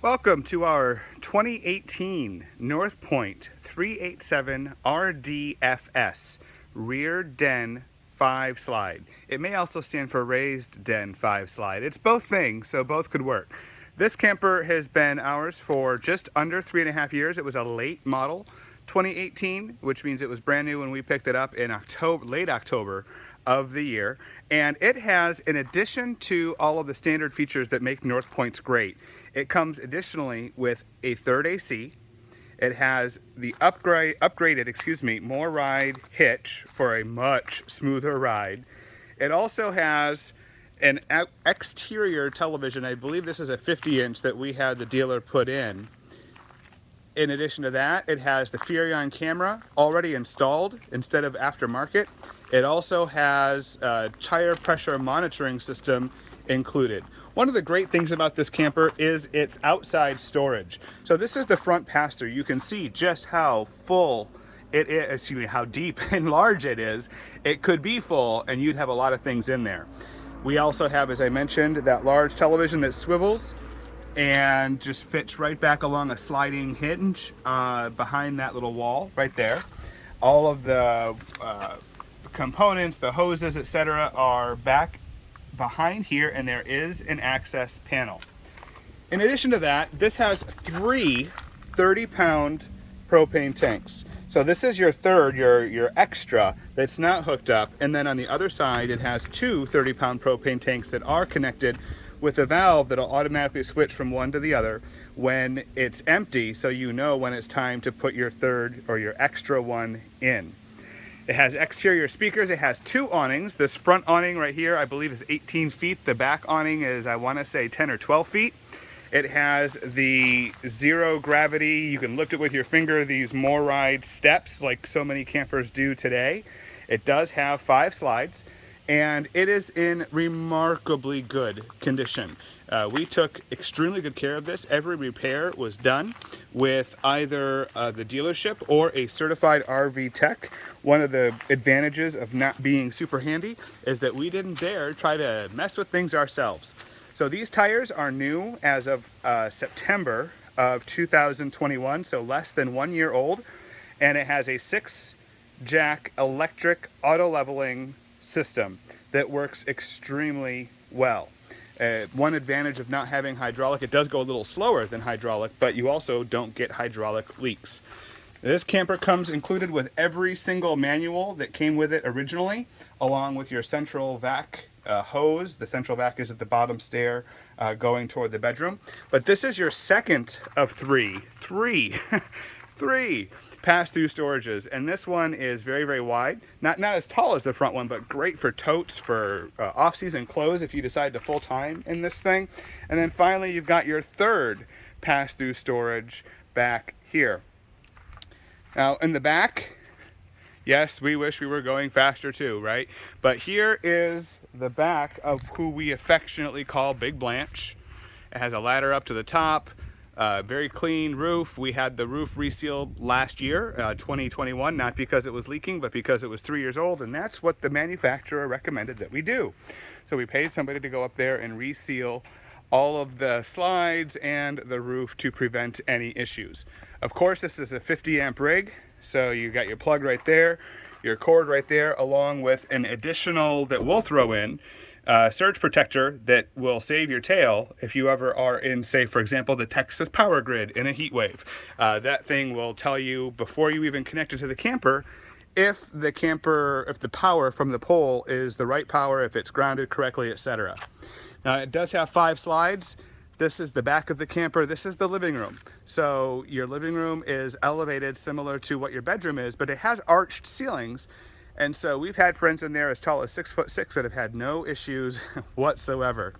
Welcome to our 2018 North Point 387 RDFS Rear Den 5 Slide. It may also stand for Raised Den 5 Slide. It's both things, so both could work. This camper has been ours for just under 3.5 years. It was a late model 2018, which means it was brand new when we picked it up in October, late October of the year. And it has, in addition to all of the standard features that make North Points great, it comes additionally with a third AC. It has the upgraded MorRyde hitch for a much smoother ride. It also has an exterior television. I believe this is a 50-inch that we had the dealer put in. In addition to that, it has the Furrion camera already installed instead of aftermarket. It also has a tire pressure monitoring system included. One of the great things about this camper is its outside storage. So this is the front pass-thru. You can see just how full it is, excuse me, how deep and large it is. It could be full and you'd have a lot of things in there. We also have, as I mentioned, that large television that swivels and just fits right back along a sliding hinge behind that little wall right there. All of the components, the hoses, etc., are back behind here, and there is an access panel. In addition to that, this has three 30-pound propane tanks. So this is your third, your extra that's not hooked up, and then on the other side it has two 30-pound propane tanks that are connected with a valve that'll automatically switch from one to the other when it's empty, so you know when it's time to put your third or your extra one in. It has exterior speakers. It has two awnings. This front awning right here, I believe, is 18 feet. The back awning is, I want to say, 10 or 12 feet. It has the zero gravity, you can lift it with your finger, these MorRyde steps like so many campers do today. It does have 5 slides, and it is in remarkably good condition. We took extremely good care of this. Every repair was done with either the dealership or a certified RV tech. One of the advantages of not being super handy is that we didn't dare try to mess with things ourselves. So these tires are new as of September of 2021, so less than 1 year old, and it has a 6-jack electric auto leveling system that works extremely well. One advantage of not having hydraulic, it does go a little slower than hydraulic, but you also don't get hydraulic leaks. This camper comes included with every single manual that came with it originally, along with your central vac hose. The central vac is at the bottom stair going toward the bedroom. But this is your second of three pass-through storages, and this one is very, very wide. Not as tall as the front one, but great for totes, for off-season clothes if you decide to full-time in this thing. And then finally, you've got your third pass-through storage back here. Now in the back, yes, we wish we were going faster too, right? But here is the back of who we affectionately call Big Blanche. It has a ladder up to the top, very clean roof. We had the roof resealed last year, 2021, not because it was leaking, but because it was 3 years old, and that's what the manufacturer recommended that we do. So we paid somebody to go up there and reseal all of the slides and the roof to prevent any issues. Of course, this is a 50 amp rig, so you got your plug right there, your cord right there, along with an additional that we'll throw in surge protector that will save your tail if you ever are in, say, for example, the Texas power grid in a heat wave. That thing will tell you before you even connect it to the camper if the power from the pole is the right power, if it's grounded correctly, etc. Now it does have 5 slides. This is the back of the camper. This is the living room. So your living room is elevated similar to what your bedroom is, but it has arched ceilings. And so we've had friends in there as tall as 6'6" that have had no issues whatsoever.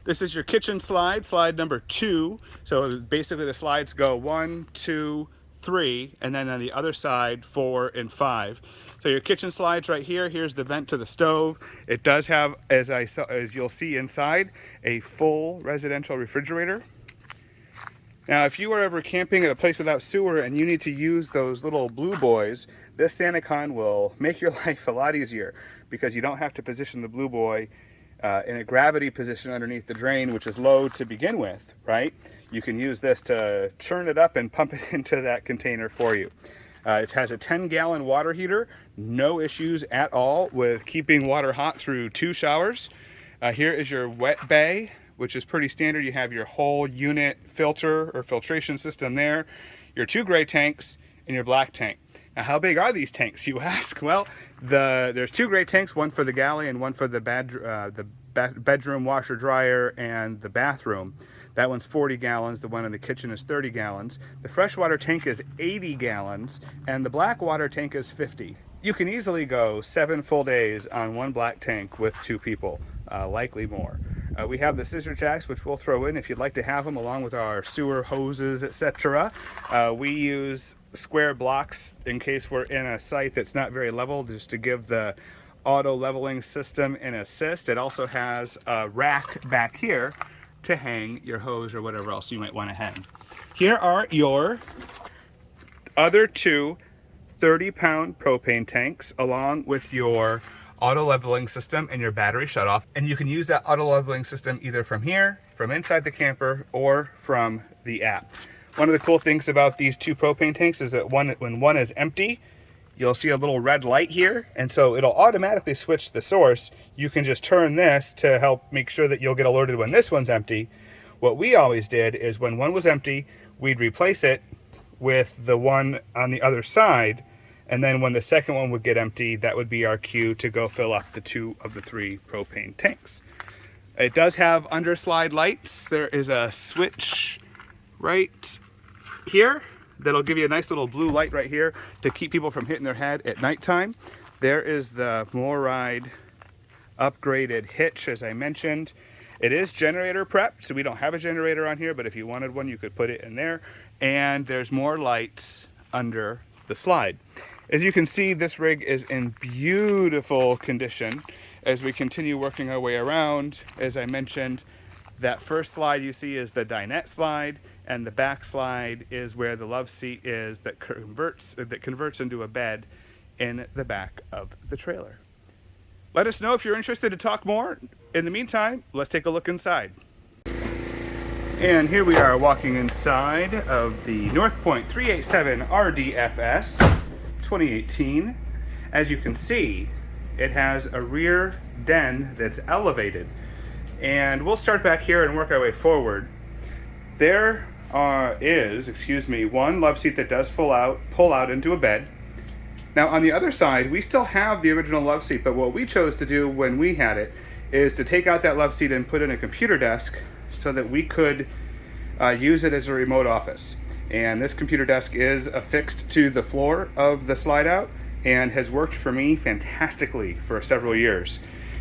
This is your kitchen slide, slide number 2. So basically the slides go 1, 2, 3, and then on the other side 4 and 5. So your kitchen slides right here. Here's the vent to the stove. It does have, as you'll see inside, a full residential refrigerator. Now, if you are ever camping at a place without sewer and you need to use those little blue boys, this SantaCon will make your life a lot easier because you don't have to position the blue boy in a gravity position underneath the drain, which is low to begin with, right? You can use this to churn it up and pump it into that container for you. It has a 10-gallon water heater, no issues at all with keeping water hot through 2 showers. Here is your wet bay, which is pretty standard. You have your whole unit filter or filtration system there, your 2 gray tanks, and your black tank. Now, how big are these tanks, you ask? Well, there's 2 gray tanks, one for the galley and one for the bedroom washer dryer and the bathroom. That one's 40 gallons, the one in the kitchen is 30 gallons. The freshwater tank is 80 gallons, and the black water tank is 50. You can easily go 7 full days on one black tank with 2 people, likely more. We have the scissor jacks, which we'll throw in if you'd like to have them, along with our sewer hoses, etc. We use square blocks in case we're in a site that's not very level, just to give the auto leveling system an assist. It also has a rack back here to hang your hose or whatever else you might want to hang. Here are your other 2 30-pound propane tanks, along with your auto leveling system and your battery shutoff. And you can use that auto leveling system either from here, from inside the camper, or from the app. One of the cool things about these 2 propane tanks is that when one is empty, you'll see a little red light here, and so it'll automatically switch the source. You can just turn this to help make sure that you'll get alerted when this one's empty. What we always did is when one was empty, we'd replace it with the one on the other side, and then when the second one would get empty, that would be our cue to go fill up the 2 of the 3 propane tanks. It does have underslide lights. There is a switch right here that'll give you a nice little blue light right here to keep people from hitting their head at nighttime. There is the MorRyde upgraded Hitch, as I mentioned. It is generator prepped, so we don't have a generator on here, but if you wanted one, you could put it in there. And there's more lights under the slide. As you can see, this rig is in beautiful condition. As we continue working our way around, as I mentioned, that first slide you see is the dinette slide, and the back slide is where the love seat is that converts into a bed in the back of the trailer. Let us know if you're interested to talk more. In the meantime, let's take a look inside. And here we are walking inside of the North Point 387 RDFS 2018. As you can see, it has a rear den that's elevated. And we'll start back here and work our way forward. There is one love seat that does pull out into a bed. Now on the other side, we still have the original love seat, but what we chose to do when we had it is to take out that love seat and put in a computer desk so that we could use it as a remote office. And this computer desk is affixed to the floor of the slide out and has worked for me fantastically for several years.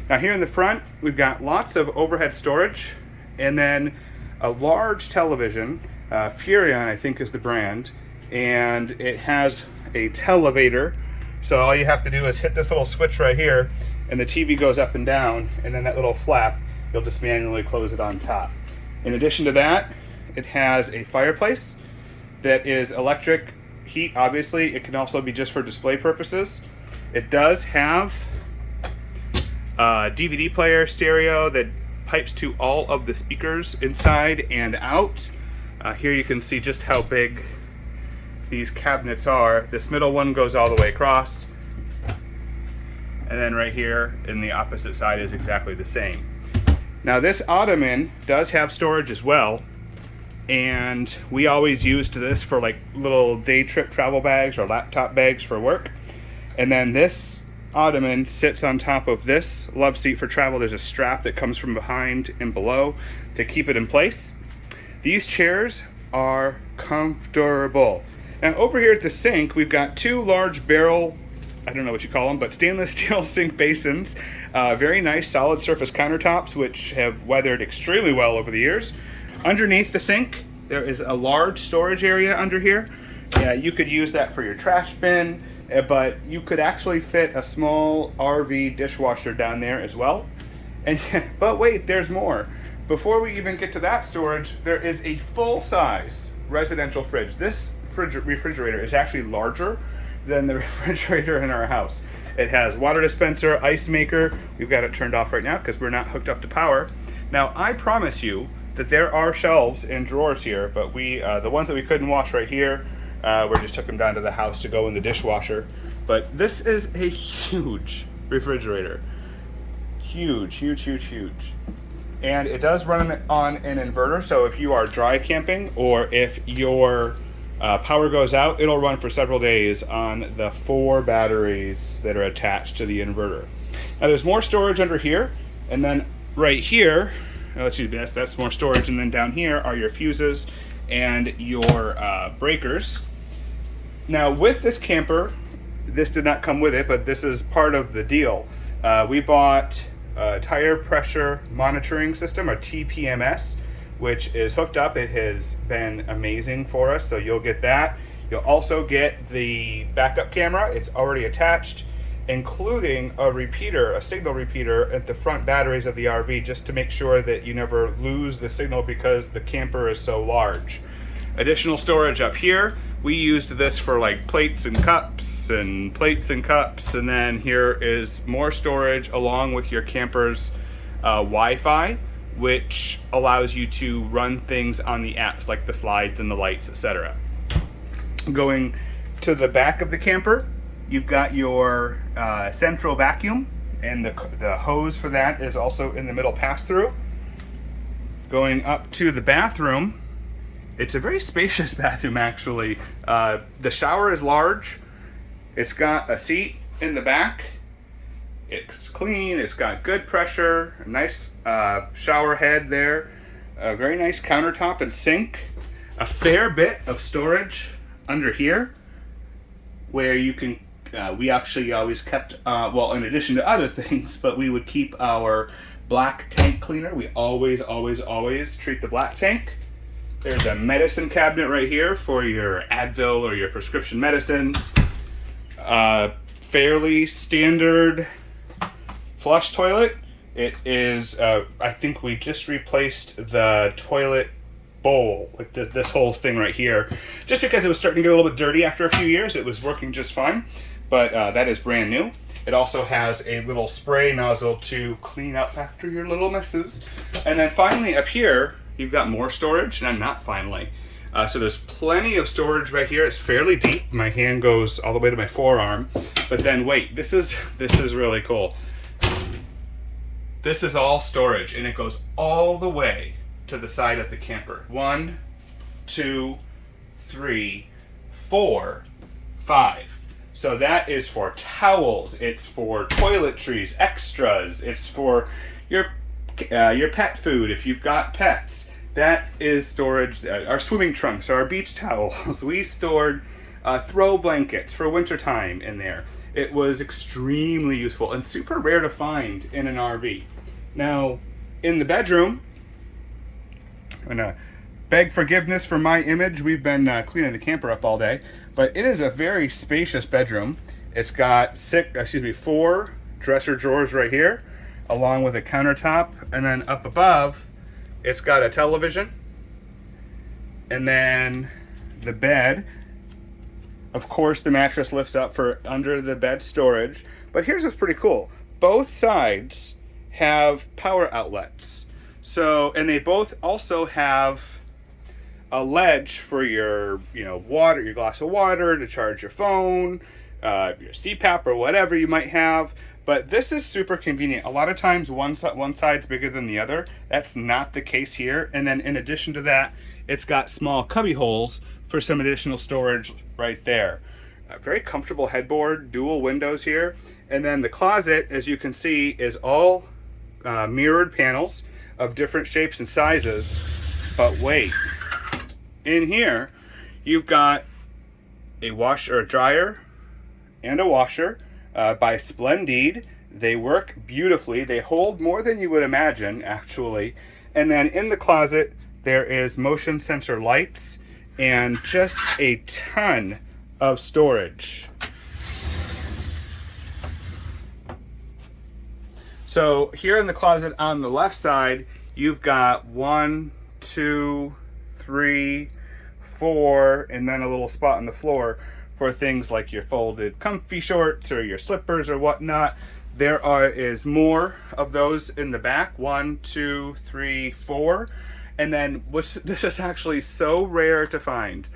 Now here in the front, we've got lots of overhead storage, and then a large television. Furrion, I think, is the brand, and it has a televator. So all you have to do is hit this little switch right here, and the TV goes up and down, and then that little flap, you'll just manually close it on top. In addition to that, it has a fireplace that is electric heat. Obviously, it can also be just for display purposes. It does have a DVD player stereo that pipes to all of the speakers inside and out. Here you can see just how big these cabinets are. This middle one goes all the way across, and then right here in the opposite side is exactly the same. Now this ottoman does have storage as well, and we always used this for like little day trip travel bags or laptop bags for work. And then this ottoman sits on top of this love seat for travel. There's a strap that comes from behind and below to keep it in place. These chairs are comfortable. Now over here at the sink, we've got 2 large barrel, I don't know what you call them, but stainless steel sink basins. Very nice solid surface countertops, which have weathered extremely well over the years. Underneath the sink, there is a large storage area under here. You could use that for your trash bin, but you could actually fit a small RV dishwasher down there as well. But wait, there's more. Before we even get to that storage, there is a full-size residential fridge. This refrigerator is actually larger than the refrigerator in our house. It has water dispenser, ice maker. We've got it turned off right now because we're not hooked up to power. Now, I promise you that there are shelves and drawers here, but the ones that we couldn't wash right here, we just took them down to the house to go in the dishwasher. But this is a huge refrigerator. Huge, huge, huge, huge. And it does run on an inverter, so if you are dry camping or if your power goes out, it'll run for several days on the 4 batteries that are attached to the inverter. Now there's more storage under here, and then right here, that's more storage, and then down here are your fuses and your breakers. Now with this camper, this did not come with it, but this is part of the deal. We bought a tire pressure monitoring system, or TPMS, which is hooked up. It has been amazing for us, so you'll get that. You'll also get the backup camera. It's already attached, including a repeater, a signal repeater at the front batteries of the RV, just to make sure that you never lose the signal because the camper is so large. Additional storage up here. We used this for like plates and cups, and then here is more storage along with your camper's Wi-Fi, which allows you to run things on the apps like the slides and the lights, etc. Going to the back of the camper, you've got your central vacuum, and the hose for that is also in the middle pass-through. Going up to the bathroom, it's a very spacious bathroom actually. The shower is large. It's got a seat in the back. It's clean, it's got good pressure, a nice shower head there, a very nice countertop and sink, a fair bit of storage under here where you can, we actually always kept, well, in addition to other things, but we would keep our black tank cleaner. We always treat the black tank. There's a medicine cabinet right here for your Advil or your prescription medicines. Fairly standard flush toilet. It is, I think we just replaced the toilet bowl, like this whole thing right here, just because it was starting to get a little bit dirty after a few years. It was working just fine, but that is brand new. It also has a little spray nozzle to clean up after your little messes. And then finally up here, you've got more storage, and not finally. So there's plenty of storage right here. It's fairly deep. My hand goes all the way to my forearm. But then wait, this is really cool. This is all storage, and it goes all the way to the side of the camper. 1, 2, 3, 4, 5. So that is for towels. It's for toiletries, extras. It's for your pet food if you've got pets. That is storage. Our swimming trunks, our beach towels. We stored throw blankets for wintertime in there. It was extremely useful and super rare to find in an RV. Now, in the bedroom, I'm gonna beg forgiveness for my image. We've been cleaning the camper up all day, but it is a very spacious bedroom. It's got 4 dresser drawers right here, along with a countertop, and then up above, it's got a television, and then the bed. Of course, the mattress lifts up for under the bed storage. But here's what's pretty cool. Both sides have power outlets. So, and they both also have a ledge for your, water, your glass of water, to charge your phone, your CPAP or whatever you might have. But this is super convenient. A lot of times one side's bigger than the other. That's not the case here. And then in addition to that, it's got small cubby holes for some additional storage right there. A very comfortable headboard, dual windows here. And then the closet, as you can see, is all mirrored panels of different shapes and sizes. But wait, in here, you've got a washer, or a dryer, and a washer. By Splendide. They work beautifully. They hold more than you would imagine, actually. And then in the closet, there is motion sensor lights and just a ton of storage. So here in the closet on the left side, you've got 1, 2, 3, 4, and then a little spot on the floor for things like your folded comfy shorts or your slippers or whatnot. There is more of those in the back. 1, 2, 3, 4. And then this is actually so rare to find.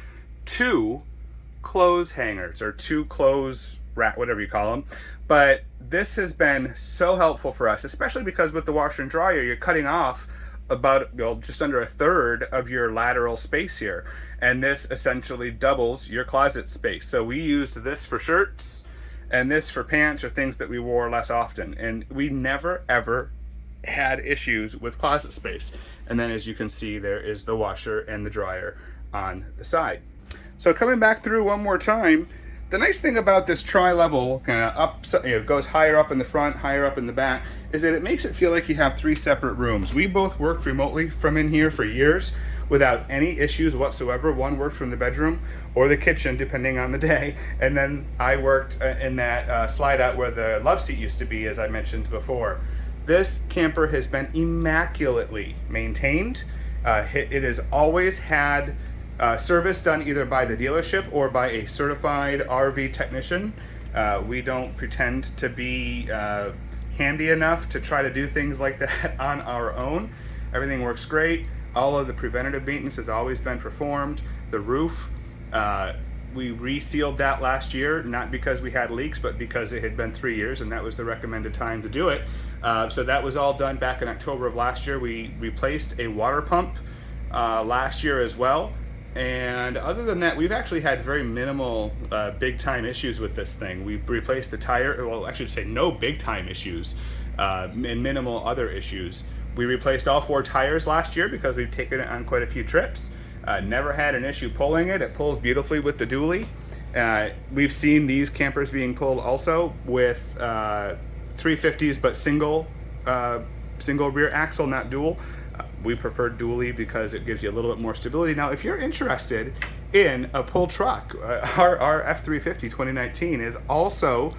2 clothes hangers, or 2 clothes rack, whatever you call them. But this has been so helpful for us, especially because with the washer and dryer, you're cutting off about, just under a third of your lateral space here. And this essentially doubles your closet space. So we used this for shirts and this for pants or things that we wore less often. And we never ever had issues with closet space. And then as you can see, there is the washer and the dryer on the side. So coming back through one more time, the nice thing about this tri-level, kind of up, it goes higher up in the front, higher up in the back, is that it makes it feel like you have 3 separate rooms. We both worked remotely from in here for years without any issues whatsoever. One worked from the bedroom or the kitchen, depending on the day, and then I worked in that slide out where the love seat used to be, as I mentioned before. This camper has been immaculately maintained. It has always had service done either by the dealership or by a certified RV technician. We don't pretend to be handy enough to try to do things like that on our own. Everything works great. All of the preventative maintenance has always been performed. The roof, we resealed that last year, not because we had leaks, but because it had been 3 years and that was the recommended time to do it. So that was all done back in October of last year. We replaced a water pump last year as well. And other than that, we've actually had very minimal big time issues with this thing. We replaced the tire, well, I should say no big time issues and minimal other issues. We replaced all 4 tires last year because we've taken it on quite a few trips. Never had an issue pulling it. It pulls beautifully with the dually. We've seen these campers being pulled also with 350s, but single rear axle, not dual. We prefer dually because it gives you a little bit more stability. Now, if you're interested in a pull truck, our F350 2019 is also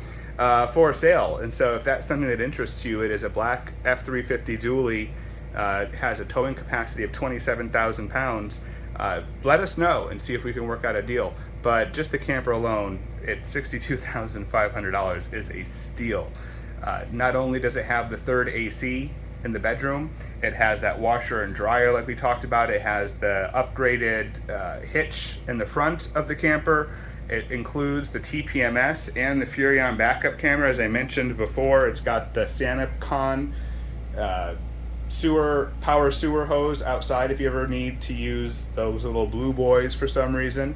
for sale. And so if that's something that interests you, it is a black F350 dually. It has a towing capacity of 27,000 pounds. Let us know and see if we can work out a deal. But just the camper alone at $62,500 is a steal. Not only does it have the 3rd AC in the bedroom, it has that washer and dryer like we talked about. It has the upgraded hitch in the front of the camper. It includes the TPMS and the Furrion backup camera. As I mentioned before, it's got the Sanipcon power sewer hose outside if you ever need to use those little blue boys for some reason.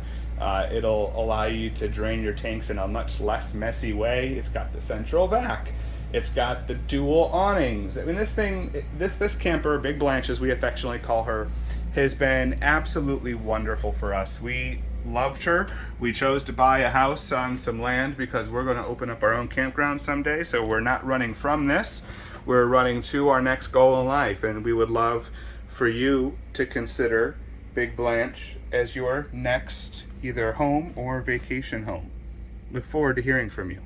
It'll allow you to drain your tanks in a much less messy way. It's got the central vac. It's got the dual awnings. I mean, this thing, this camper, Big Blanche as we affectionately call her, has been absolutely wonderful for us. We loved her. We chose to buy a house on some land because we're going to open up our own campground someday. So we're not running from this. We're running to our next goal in life. And we would love for you to consider Big Blanche as your next either home or vacation home. Look forward to hearing from you.